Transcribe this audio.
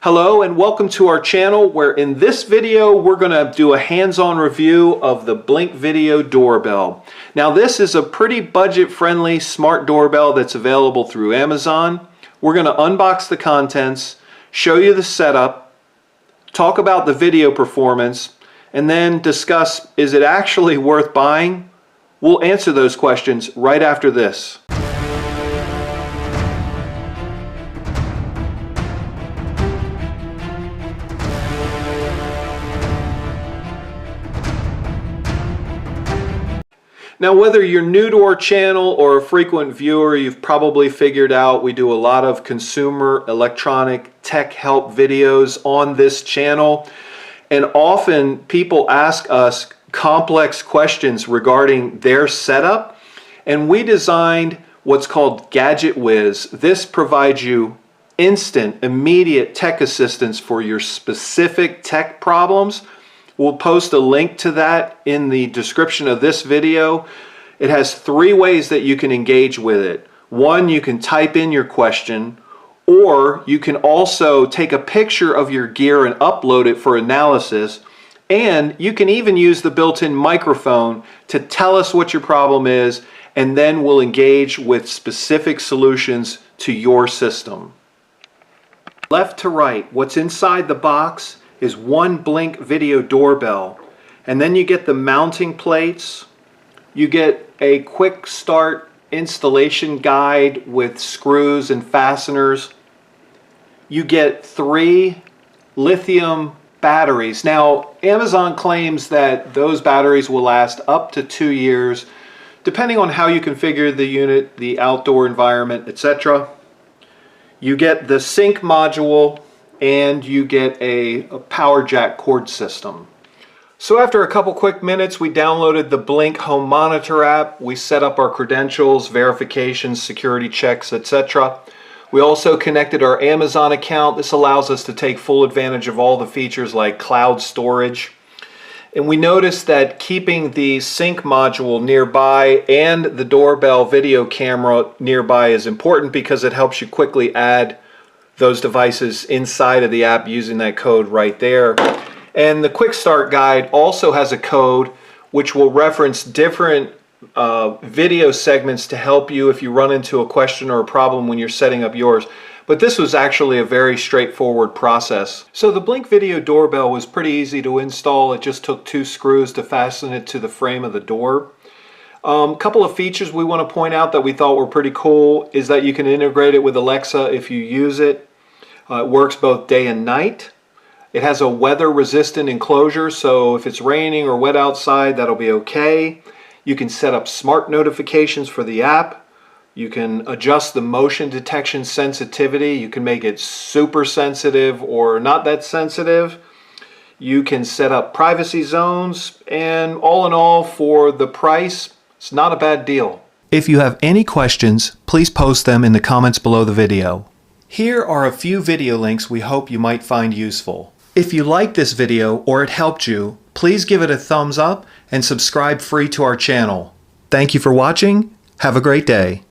Hello and welcome to our channel, where in this video we're going to do a hands-on review of the Blink Video Doorbell. Now this is a pretty budget-friendly smart doorbell that's available through Amazon. We're going to unbox the contents, show you the setup, talk about the video performance, and then discuss, is it actually worth buying? We'll answer those questions right after this. Now, whether you're new to our channel or a frequent viewer, you've probably figured out we do a lot of consumer electronic tech help videos on this channel. And often people ask us complex questions regarding their setup. And we designed what's called Gadget Wyze. This provides you instant, immediate tech assistance for your specific tech problems. We'll post a link to that in the description of this video. It has 3 ways that you can engage with it. 1, you can type in your question, or you can also take a picture of your gear and upload it for analysis. And you can even use the built-in microphone to tell us what your problem is, and then we'll engage with specific solutions to your system. Left to right, what's inside the box is one Blink Video Doorbell, and then you get the mounting plates, you get a quick start installation guide with screws and fasteners, you get 3 lithium batteries. Now Amazon claims that those batteries will last up to 2 years depending on how you configure the unit, the outdoor environment, etc. You get the sync module, and you get a power jack cord system. So after a couple quick minutes, we downloaded the Blink Home Monitor app. We set up our credentials, verifications, security checks, etc. We also connected our Amazon account. This allows us to take full advantage of all the features like cloud storage. And we noticed that keeping the sync module nearby and the doorbell video camera nearby is important because it helps you quickly add those devices inside of the app using that code right there. And the quick start guide also has a code which will reference different video segments to help you if you run into a question or a problem when you're setting up yours. But this was actually a very straightforward process. So the Blink Video Doorbell was pretty easy to install. It just took 2 screws to fasten it to the frame of the door. A couple of features we want to point out that we thought were pretty cool is that you can integrate it with Alexa if you use it. It works both day and night. It has a weather resistant enclosure, so if it's raining or wet outside, that'll be okay. You can set up smart notifications for the app. You can adjust the motion detection sensitivity. You can make it super sensitive or not that sensitive. You can set up privacy zones, and all in all, for the price, it's not a bad deal. If you have any questions, please post them in the comments below the video. Here are a few video links we hope you might find useful. If you liked this video or it helped you, please give it a thumbs up and subscribe free to our channel. Thank you for watching. Have a great day.